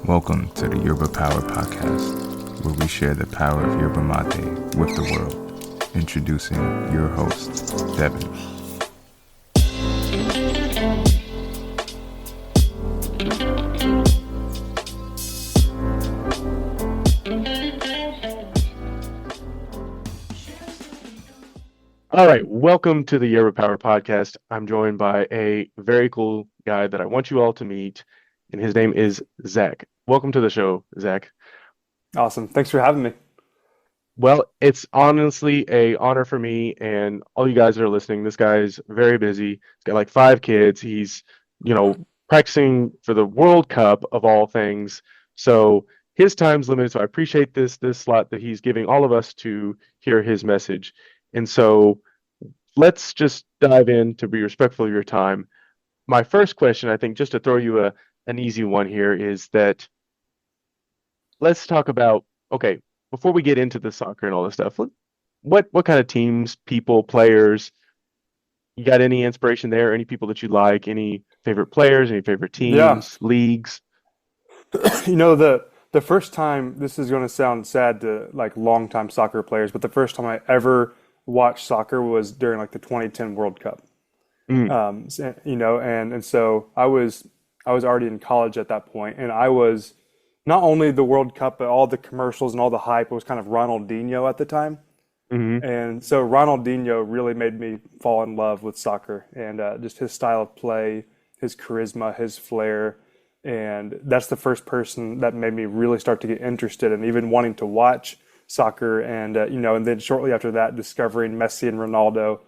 Welcome to the Yerba Power Podcast, where we share the power of yerba mate with the world. Introducing your host, Devin. All right, welcome to the Yerba Power Podcast. I'm joined by a very cool guy that I want you all to meet, and his name is Zach. Welcome to the show, Zach. Awesome. Thanks for having me. Well, it's honestly a honor for me and all you guys that are listening. This guy's very busy. He's got like 5 kids. He's, practicing for the World Cup of all things. So his time's limited. So I appreciate this slot that he's giving all of us to hear his message. And so let's just dive in to be respectful of your time. My first question, I think, just to throw you an easy one here, is that let's talk about, okay, before we get into the soccer and all this stuff, what kind of teams, people, players, you got any inspiration there? Any people that you like? Any favorite players? Any favorite Yeah. teams, leagues? The first time, this is going to sound sad to like longtime soccer players, but the first time I ever watched soccer was during like the 2010 World Cup. And so I was already in college at that point, and I was not only the World Cup, but all the commercials and all the hype. It was kind of Ronaldinho at the time. And so Ronaldinho really made me fall in love with soccer and just his style of play, his charisma, his flair. And that's the first person that made me really start to get interested in even wanting to watch soccer. And, and then shortly after that, discovering Messi and Ronaldo.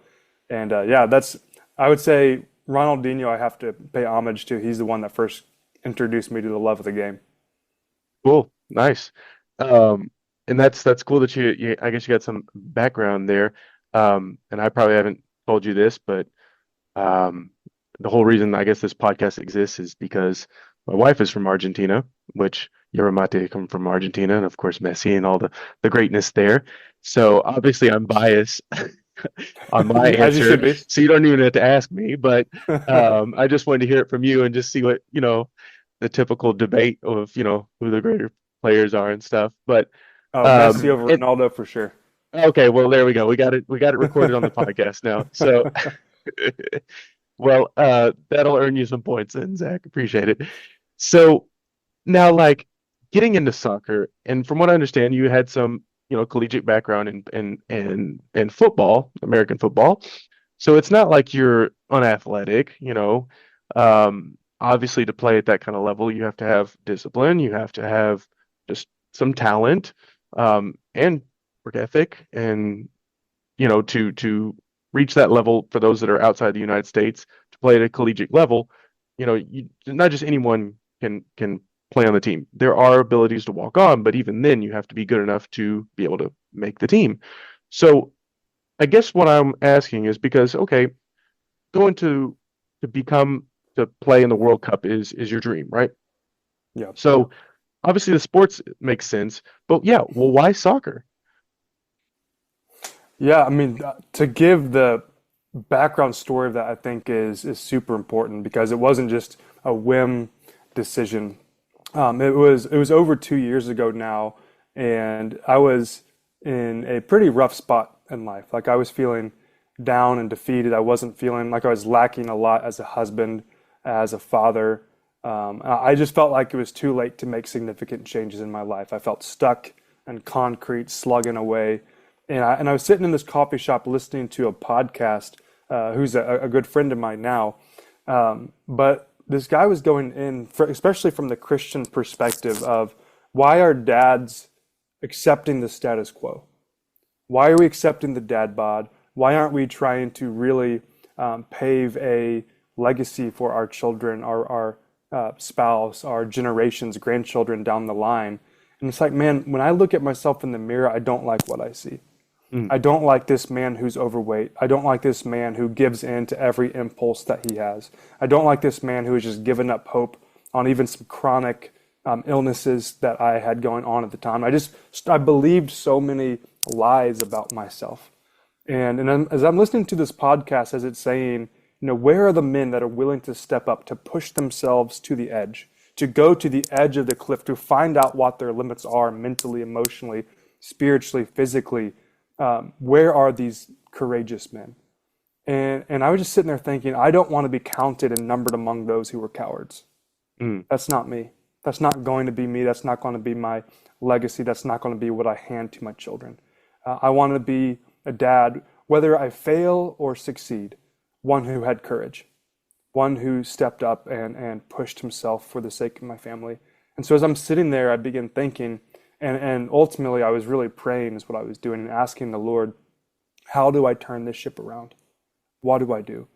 And I would say Ronaldinho, I have to pay homage to. He's the one that first introduced me to the love of the game. Cool, nice. And that's cool that you I guess you got some background there. And I probably haven't told you this, but the whole reason I guess this podcast exists is because my wife is from Argentina, which yerba mate come from Argentina, and of course Messi and all the greatness there. So obviously I'm biased on my As you should answer, be. so you don't even have to ask me. But I just wanted to hear it from you and just see what the typical debate of who the greater players are and stuff. But Oh, Messi over it Ronaldo for sure. okay, well there we go. We got it recorded on the podcast now. So well, that'll earn you some points then, Zach. Appreciate it. So now, like, getting into soccer, and from what I understand, you had some, collegiate background in football, American football. So it's not like you're unathletic, Obviously, to play at that kind of level, you have to have discipline, you have to have just some talent, and work ethic, and to reach that level for those that are outside the United States to play at a collegiate level, not just anyone can play on the team. There are abilities to walk on, but even then you have to be good enough to be able to make the team. So I guess what I'm asking is because, okay, going to become to play in the World Cup is your dream, right? Yeah. So obviously the sports makes sense, but yeah, well, why soccer? Yeah, I mean, to give the background story of that, I think is super important because it wasn't just a whim decision. It was over 2 years ago now, and I was in a pretty rough spot in life. Like I was feeling down and defeated. I wasn't feeling like I was lacking a lot as a husband, as a father. I just felt like it was too late to make significant changes in my life. I felt stuck and concrete, slugging away. And I was sitting in this coffee shop listening to a podcast, who's a good friend of mine now. But this guy was going in, especially from the Christian perspective of why are dads accepting the status quo? Why are we accepting the dad bod? Why aren't we trying to really pave a legacy for our children, our spouse, our generations, grandchildren down the line? And it's like, man, when I look at myself in the mirror, I don't like what I see. I don't like this man who's overweight. I don't like this man who gives in to every impulse that he has. I don't like this man who has just given up hope on even some chronic illnesses that I had going on at the time. I believed so many lies about myself. As I'm listening to this podcast, as it's saying, where are the men that are willing to step up, to push themselves to the edge, to go to the edge of the cliff to find out what their limits are mentally, emotionally, spiritually, physically. Where are these courageous men? And I was just sitting there thinking, I don't want to be counted and numbered among those who were cowards. That's not me. That's not going to be me. That's not going to be my legacy. That's not going to be what I hand to my children. I want to be a dad, whether I fail or succeed, one who had courage, one who stepped up and pushed himself for the sake of my family. And so as I'm sitting there, I began thinking, and ultimately I was really praying is what I was doing and asking the Lord, how do I turn this ship around? What do I do?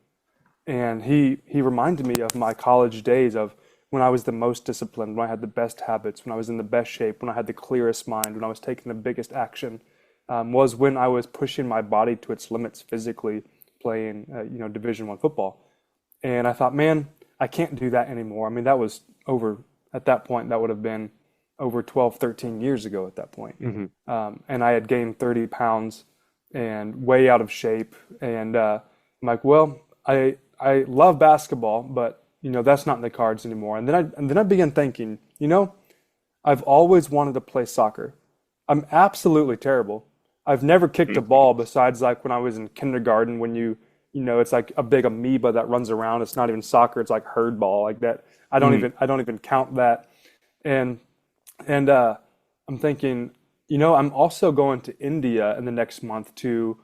And he reminded me of my college days of when I was the most disciplined, when I had the best habits, when I was in the best shape, when I had the clearest mind, when I was taking the biggest action, was when I was pushing my body to its limits physically, playing Division I football. And I thought, man, I can't do that anymore. I mean, that was over, at that point, that would have been over 12, 13 years ago at that point. And I had gained 30 pounds and way out of shape. And I'm like, well, I love basketball, but that's not in the cards anymore. And then I began thinking, I've always wanted to play soccer. I'm absolutely terrible. I've never kicked a ball besides like when I was in kindergarten when it's like a big amoeba that runs around. It's not even soccer. It's like herd ball like that. I don't even count that. And I'm thinking, I'm also going to India in the next month to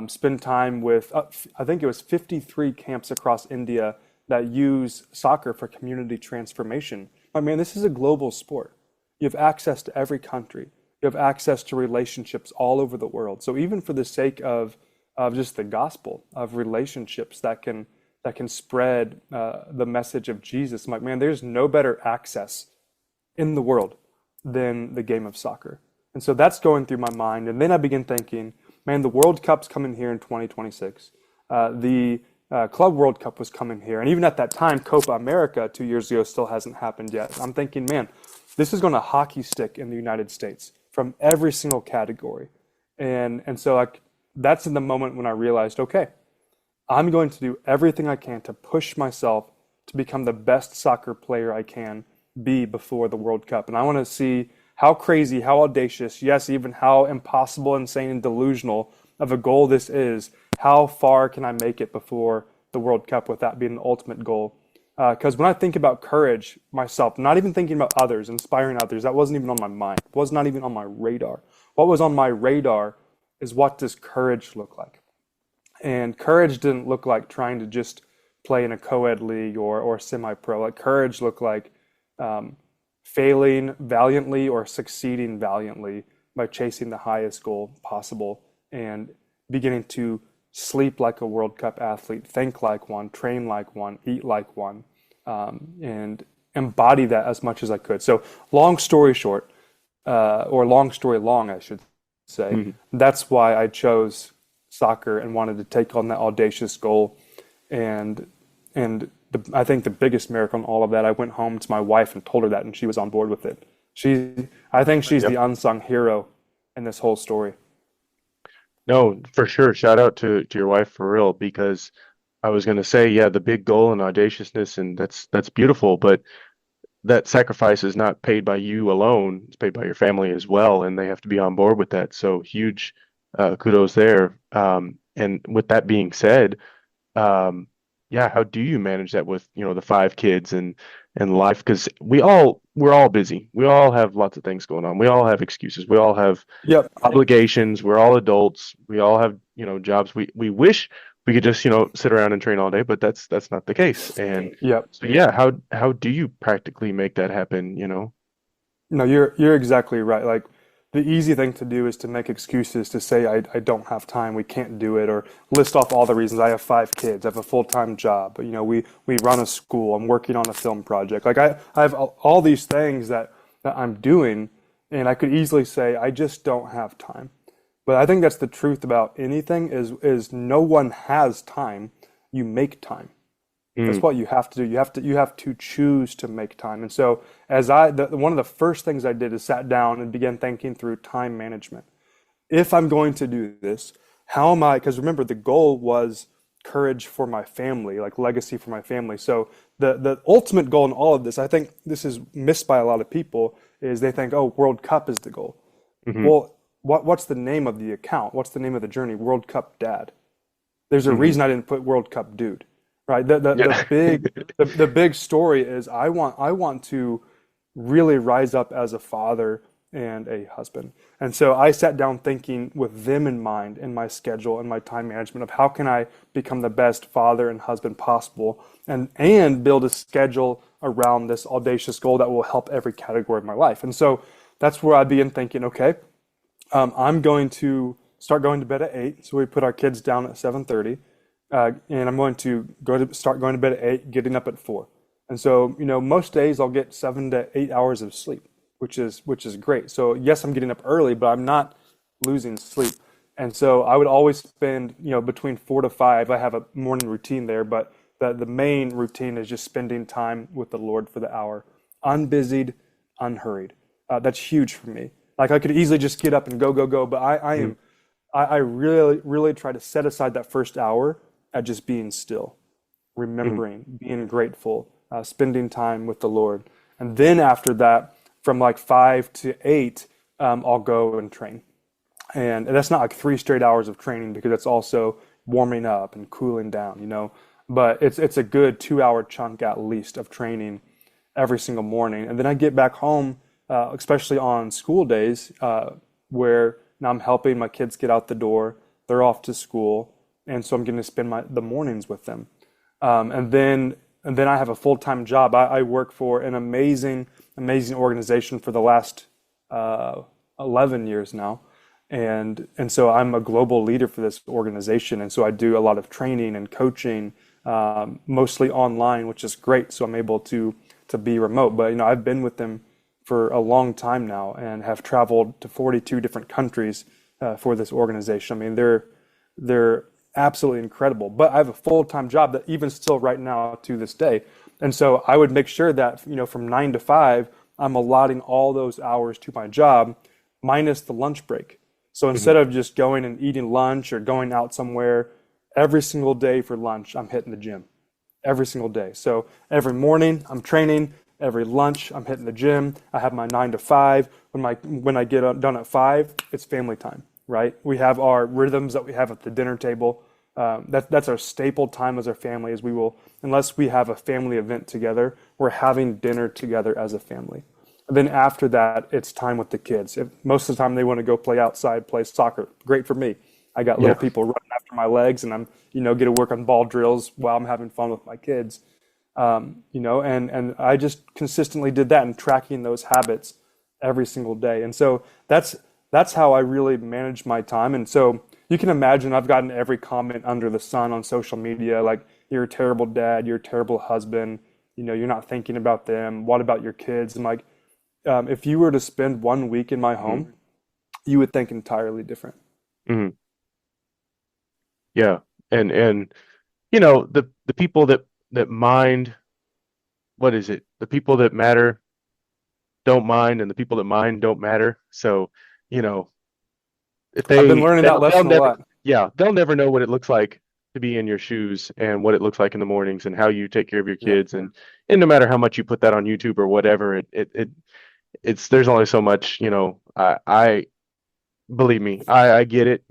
spend time with, I think it was 53 camps across India that use soccer for community transformation. I mean, this is a global sport. You have access to every country. You have access to relationships all over the world. So even for the sake of just the gospel, of relationships that can spread the message of Jesus, I'm like, man, there's no better access in the world than the game of soccer. And so that's going through my mind. And then I begin thinking, man, the World Cup's coming here in 2026. The Club World Cup was coming here. And even at that time, Copa America 2 years ago still hasn't happened yet. I'm thinking, man, this is going to hockey stick in the United States from every single category. And so that's in the moment when I realized, okay, I'm going to do everything I can to push myself to become the best soccer player I can be before the World Cup. And I want to see how crazy, how audacious, yes, even how impossible, insane, and delusional of a goal this is. How far can I make it before the World Cup with that being the ultimate goal? Because when I think about courage myself, not even thinking about others, inspiring others, that wasn't even on my mind. It was not even on my radar. What was on my radar is, what does courage look like? And courage didn't look like trying to just play in a co-ed league or semi-pro. Like courage looked like failing valiantly or succeeding valiantly by chasing the highest goal possible and beginning to sleep like a World Cup athlete, think like one, train like one, eat like one, and embody that as much as I could. So long story short, or long story long, I should say, that's why I chose soccer and wanted to take on that audacious goal. And I think the biggest miracle in all of that, I went home to my wife and told her that, and she was on board with it. I think she's the unsung hero in this whole story. No, for sure. Shout out to your wife for real, because I was going to say, yeah, the big goal and audaciousness, and that's beautiful, but that sacrifice is not paid by you alone. It's paid by your family as well, and they have to be on board with that. So huge kudos there. And with that being said, yeah, how do you manage that with, the 5 kids and life? Because we're all busy. We all have lots of things going on. We all have excuses. We all have obligations. We're all adults. We all have, jobs. We wish we could just, sit around and train all day, but that's not the case. And so yeah, how do you practically make that happen, No, you're exactly right. Like, the easy thing to do is to make excuses, to say I don't have time, we can't do it, or list off all the reasons. I have 5 kids, I have a full-time job, but we run a school, I'm working on a film project. Like I have all these things that I'm doing, and I could easily say I just don't have time. But I think that's the truth about anything is no one has time, you make time. That's what you have to do. You have to choose to make time. And so one of the first things I did is sat down and began thinking through time management. If I'm going to do this, how am I, because remember the goal was courage for my family, like legacy for my family. So the ultimate goal in all of this, I think this is missed by a lot of people, is they think, oh, World Cup is the goal. Hmm. Well, what's the name of the account? What's the name of the journey? World Cup Dad. There's a Hmm. reason I didn't put World Cup Dude, right? The Yeah. big the big story is I want to really rise up as a father and a husband. And so I sat down thinking with them in mind in my schedule and my time management of how can I become the best father and husband possible and build a schedule around this audacious goal that will help every category of my life. And so that's where I began thinking, okay, I'm going to start going to bed at 8. So we put our kids down at 7:30, and I'm going to start going to bed at 8, getting up at 4. And so, most days I'll get 7 to 8 hours of sleep, which is great. So yes, I'm getting up early, but I'm not losing sleep. And so I would always spend, between 4 to 5. I have a morning routine there, but the main routine is just spending time with the Lord for the hour, unbusied, unhurried. That's huge for me. Like I could easily just get up and go, go, go, but I really, really try to set aside that first hour at just being still, Hmm. remembering, being grateful, spending time with the Lord. And then after that, from like 5 to 8, I'll go and train. And that's not like 3 straight hours of training because it's also warming up and cooling down. But it's a good 2 hour chunk at least of training every single morning. And then I get back home, especially on school days, where now I'm helping my kids get out the door. They're off to school, and so I'm going to spend the mornings with them. And then I have a full-time job. I work for an amazing, amazing organization for the last 11 years now. And so I'm a global leader for this organization. And so I do a lot of training and coaching, mostly online, which is great. So I'm able to be remote. But I've been with them for a long time now and have traveled to 42 different countries for this organization. I mean, they're absolutely incredible. But I have a full-time job that even still right now to this day. And so I would make sure that, from 9 to 5, I'm allotting all those hours to my job minus the lunch break. So Hmm. instead of just going and eating lunch or going out somewhere, every single day for lunch, I'm hitting the gym every single day. So every morning I'm training, every lunch I'm hitting the gym. I have my 9 to 5. When I get done at 5, it's family time, right? We have our rhythms that we have at the dinner table. That's our staple time as our family. Is we will, unless we have a family event together, we're having dinner together as a family. And then after that, it's time with the kids. Most of the time they want to go play outside, play soccer. Great for me. I got little Yeah. people running after my legs, and I'm, get to work on ball drills while I'm having fun with my kids. And I just consistently did that and tracking those habits every single day. And so that's how I really manage my time. And so you can imagine I've gotten every comment under the sun on social media, like you're a terrible dad, you're a terrible husband, you're not thinking about them. What about your kids? And like, if you were to spend 1 week in my Hmm. home, you would think entirely different. Hmm. Yeah. And the people that mind, what is it? The people that matter don't mind, and the people that mind don't matter. So, you know, if I've been they learning that they'll lesson a never, lot. yeah, they'll never know what it looks like to be in your shoes and what it looks like in the mornings and how you take care of your Yeah. kids, and no matter how much you put that on YouTube or whatever, it's there's only so much, I believe me, I get it,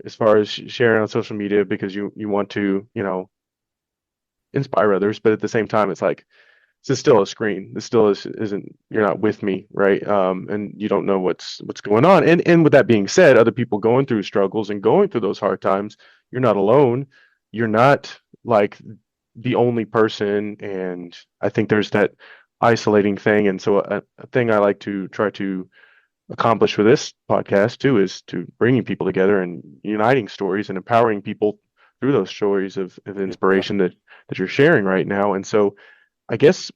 as far as sharing on social media because you want to, inspire others, but at the same time, it's like this is still a screen. This still isn't, you're not with me, right? And you don't know what's going on. And with that being said, other people going through struggles and going through those hard times, you're not alone. You're not like the only person. And I think there's that isolating thing. And so a thing I like to try to accomplish with this podcast too is to bringing people together and uniting stories and empowering people through those stories of Yeah. inspiration that you're sharing right now. And so I guess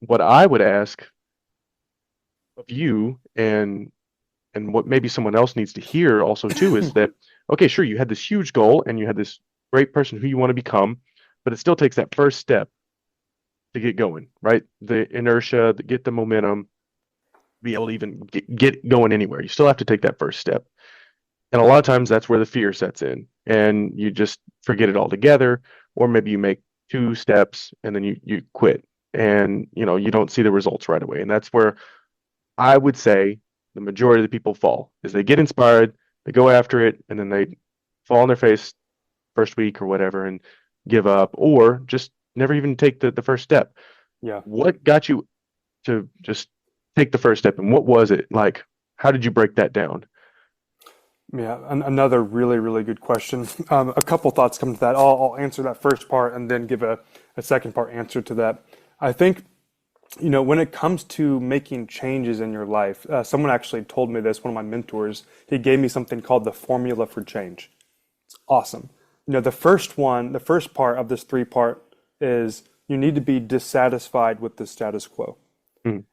what I would ask of you and what maybe someone else needs to hear also too is that okay, sure, you had this huge goal and you had this great person who you want to become, but it still takes that first step to get going, right? The inertia, get the momentum, be able to even get going anywhere. You still have to take that first step. And a lot of times that's where the fear sets in and you just forget it altogether, or maybe you make 2 steps and then you quit and you don't see the results right away. And that's where I would say the majority of the people fall is they get inspired, they go after it, and then they fall on their face first week or whatever and give up or just never even take the first step. Yeah. What got you to just take the first step and what was it like? How did you break that down? Yeah, another really, really good question. A couple thoughts come to that. I'll answer that first part and then give a second part answer to that. I think, when it comes to making changes in your life, someone actually told me this, one of my mentors, he gave me something called the formula for change. It's awesome. The first part of this 3-part is you need to be dissatisfied with the status quo.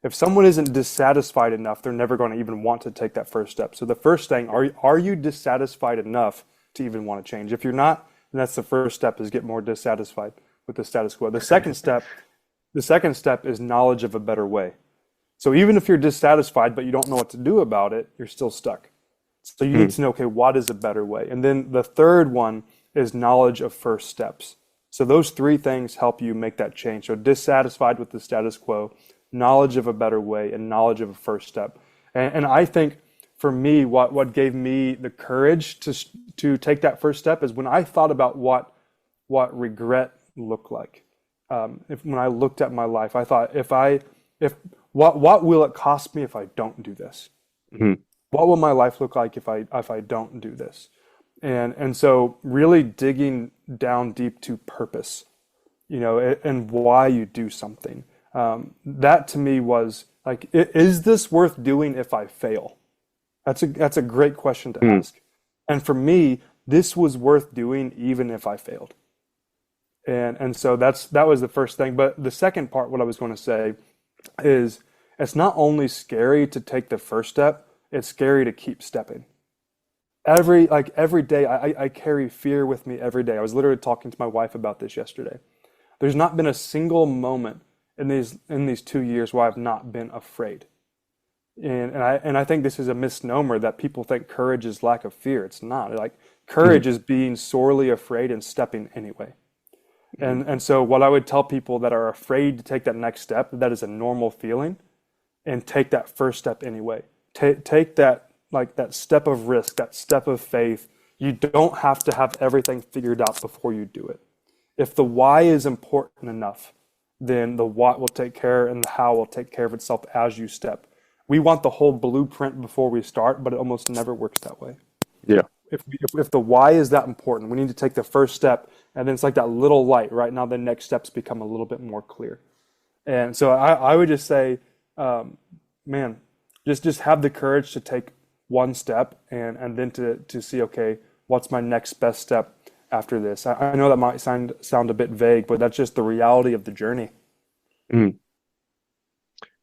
If someone isn't dissatisfied enough, they're never going to even want to take that first step. So the first thing, are you dissatisfied enough to even want to change? If you're not, then that's the first step, is get more dissatisfied with the status quo. The second step is knowledge of a better way. So even if you're dissatisfied, but you don't know what to do about it, you're still stuck. So you need to know, okay, what is a better way? And then the third one is knowledge of first steps. So those 3 things help you make that change. So dissatisfied with the status quo, knowledge of a better way, and knowledge of a first step. And I think for me, what gave me the courage to take that first step is when I thought about what regret looked like. When I looked at my life, I thought, what will it cost me if I don't do this? Mm-hmm. What will my life look like if I don't do this? And so really digging down deep to purpose, and why you do something. That to me was like, is this worth doing if I fail? That's a great question to ask. And for me, this was worth doing even if I failed. And so that was the first thing. But the second part, what I was going to say is, it's not only scary to take the first step, it's scary to keep stepping. Every day, I carry fear with me every day. I was literally talking to my wife about this yesterday. There's not been a single moment in these 2 years where I've not been afraid. And I think this is a misnomer that people think courage is lack of fear. It's not. Like, courage is being sorely afraid and stepping anyway. And so what I would tell people that are afraid to take that next step, that is a normal feeling, and take that first step anyway. Take that step of risk, that step of faith. You don't have to have everything figured out before you do it. If the why is important enough, then the what will take care and the how will take care of itself as you step. We want the whole blueprint before we start, but it almost never works that way. Yeah. If the why is that important, we need to take the first step, and then it's like that little light. Right now, the next steps become a little bit more clear. And so I would just say, just have the courage to take one step, and then to see, okay, what's my next best step after this? I know that might sound a bit vague, but that's just the reality of the journey.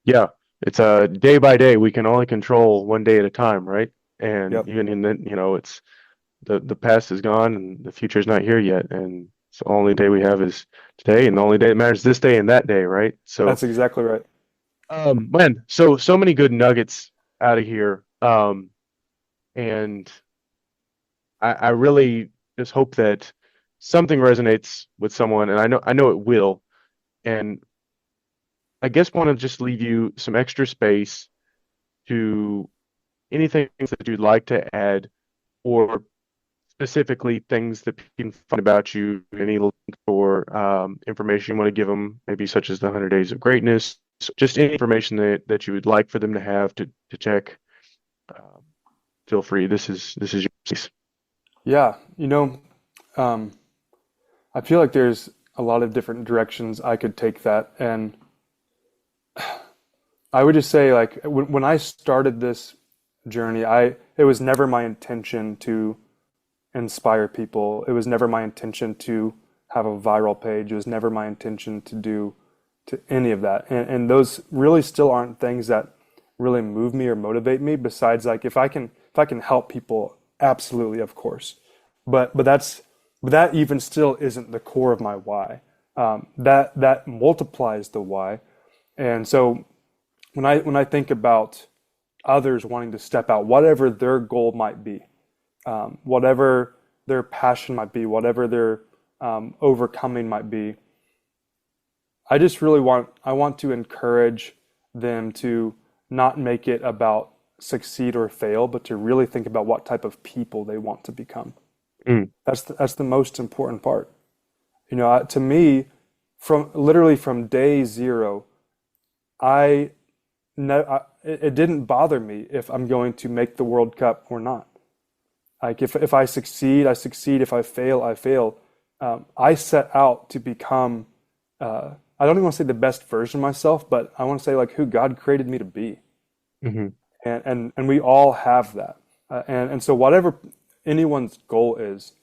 Yeah, it's a day by day. We can only control one day at a time, right? And Yep. even in that, it's the past is gone and the future is not here yet, and so the only day we have is today, and the only day that matters is this day and that day, right? So That's exactly right. man, so many good nuggets out of here. And I really just hope that something resonates with someone, and I know it will. And I guess want to just leave you some extra space to anything that you'd like to add, or specifically things that people can find about you, any link or information you want to give them, maybe such as the 100 Days of Greatness, just any information that you would like for them to have to check. Feel free. This is your space. Yeah, I feel like there's a lot of different directions I could take that, and I would just say, like, when I started this journey, it was never my intention to inspire people. It was never my intention to have a viral page. It was never my intention to any of that. And those really still aren't things that really move me or motivate me, besides, like, if I can help people, absolutely, of course. But that even still isn't the core of my why. That multiplies the why. And so when I think about others wanting to step out, whatever their goal might be, whatever their passion might be, whatever their overcoming might be. I want to encourage them to not make it about succeed or fail, but to really think about what type of people they want to become. Mm. That's the most important part. To me, from day zero, I no, it didn't bother me if I'm going to make the World Cup or not. Like if I succeed, I succeed. If I fail, I fail. I set out to become. I don't even want to say the best version of myself, but I want to say like who God created me to be. Hmm. And we all have that. And so whatever anyone's goal is,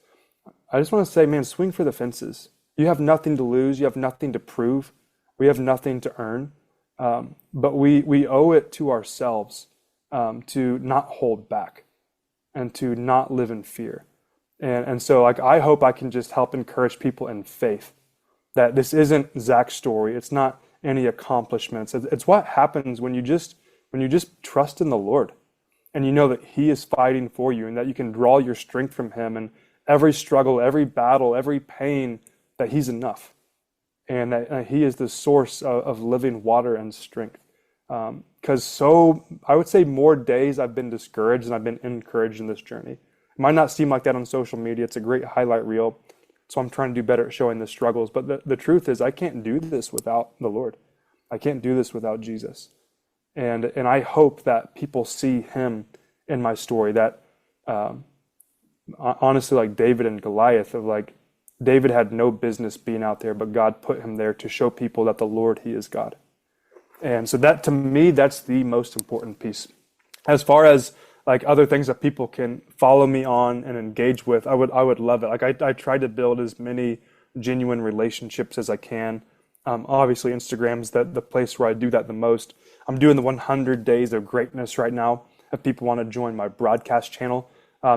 I just want to say, man, swing for the fences. You have nothing to lose. You have nothing to prove. We have nothing to earn. But we owe it to ourselves to not hold back and to not live in fear. And so like I hope I can just help encourage people in faith that this isn't Zach's story. It's not any accomplishments. It's what happens when you just trust in the Lord and you know that He is fighting for you and that you can draw your strength from Him, and every struggle, every battle, every pain, that He's enough and that He is the source of living water and strength. Because I would say more days I've been discouraged than I've been encouraged in this journey. It might not seem like that on social media. It's a great highlight reel. So I'm trying to do better at showing the struggles. But the truth is I can't do this without the Lord. I can't do this without Jesus. And I hope that people see Him in my story, that honestly, like David and Goliath, of like David had no business being out there, but God put him there to show people that the Lord, He is God. And so that, to me, that's the most important piece. As far as like other things that people can follow me on and engage with, I would love it. Like I try to build as many genuine relationships as I can. Obviously, Instagram's the place where I do that the most. I'm doing the 100 Days of Greatness right now. If people want to join my broadcast channel,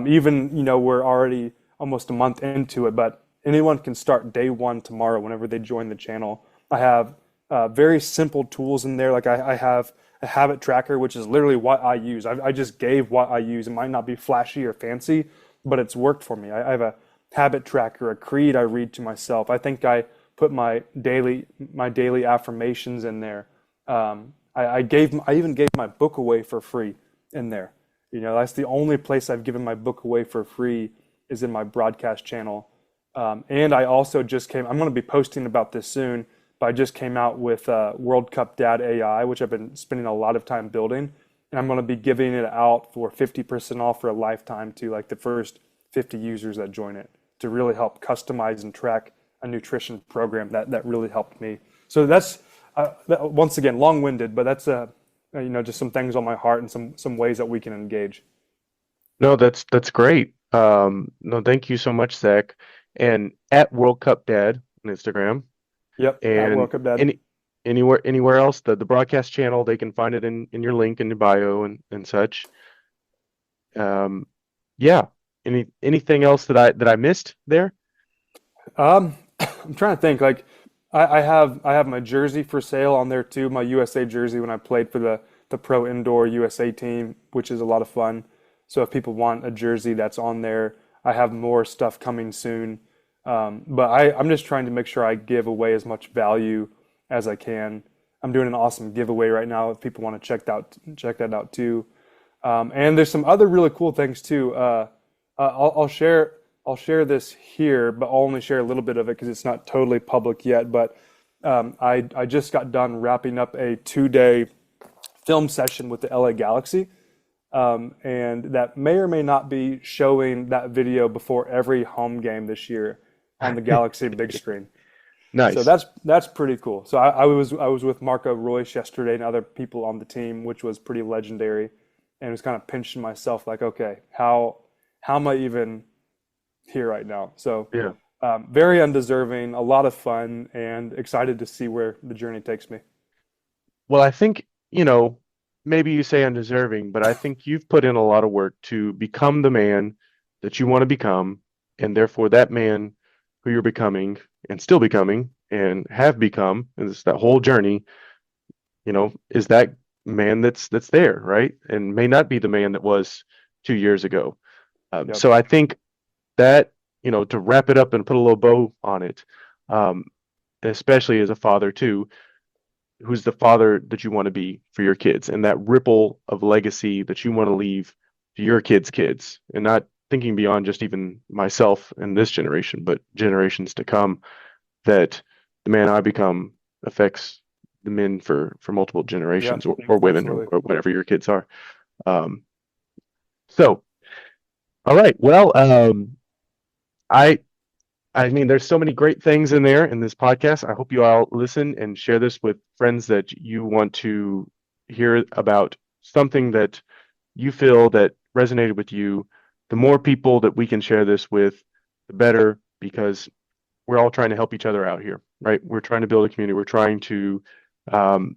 even we're already almost a month into it, but anyone can start day one tomorrow whenever they join the channel. I have very simple tools in there. Like I have a habit tracker, which is literally what I use. I just gave what I use. It might not be flashy or fancy, but it's worked for me. I have a habit tracker, a creed I read to myself. I think I put my daily affirmations in there. I even gave my book away for free in there. That's the only place I've given my book away for free, is in my broadcast channel. And I also I'm going to be posting about this soon, but I just came out with WorldCupDad AI, which I've been spending a lot of time building. And I'm going to be giving it out for 50% off for a lifetime to like the first 50 users that join it, to really help customize and track a nutrition program that really helped me. So that's, once again, long-winded, but that's just some things on my heart and some ways that we can engage. No, that's great. No, thank you so much, Zach. And at World Cup Dad on Instagram. Yep, at And WorldCupDad. anywhere else, the broadcast channel, they can find it in your link in your bio and such. Yeah. Anything else that I missed there? I'm trying to think. Like, I have my jersey for sale on there too. My USA jersey when I played for the Pro Indoor USA team, which is a lot of fun. So if people want a jersey, that's on there. I have more stuff coming soon. But I'm just trying to make sure I give away as much value as I can. I'm doing an awesome giveaway right now if people want to check that out too. And there's some other really cool things too. I'll share this here, but I'll only share a little bit of it because it's not totally public yet. But I just got done wrapping up a 2-day film session with the LA Galaxy. And that may or may not be showing that video before every home game this year on the Galaxy big screen. Nice. So that's pretty cool. So I was with Marco Royce yesterday and other people on the team, which was pretty legendary, and was kind of pinching myself like, okay, how am I even here right now? So Yeah. very undeserving, a lot of fun, and excited to see where the journey takes me. Well, I think, maybe you say undeserving, but I think you've put in a lot of work to become the man that you want to become, and therefore that man who you're becoming and still becoming and have become, and it's that whole journey, is that man that's there, right? And may not be the man that was 2 years ago. Yep. So I think that, to wrap it up and put a little bow on it, um, especially as a father too, who's the father that you want to be for your kids, and that ripple of legacy that you want to leave to your kids' kids, and not thinking beyond just even myself and this generation, but generations to come, that the man I become affects the men for multiple Yeah, generations, or women, absolutely. or whatever your kids are. Um, so, all right. Well, I I mean, there's so many great things in there in this podcast. I hope you all listen and share this with friends that you want to hear about something that you feel that resonated with you. The more people that we can share this with, the better, because we're all trying to help each other out here, right? We're trying to build a community. We're trying to um,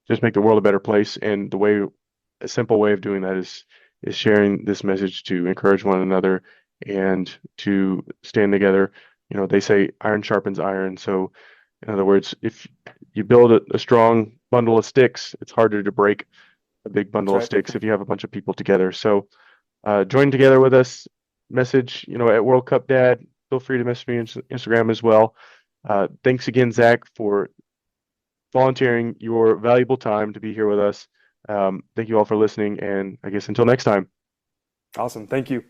just make the world a better place. And a simple way of doing that is sharing this message to encourage one another and to stand together. They say iron sharpens iron. So, in other words, if you build a strong bundle of sticks, it's harder to break a big That's bundle of right. sticks if you have a bunch of people together. So, join together with us. Message, at World Cup Dad. Feel free to message me on Instagram as well. Thanks again, Zach, for volunteering your valuable time to be here with us. Thank you all for listening, and I guess until next time. Awesome. Thank you.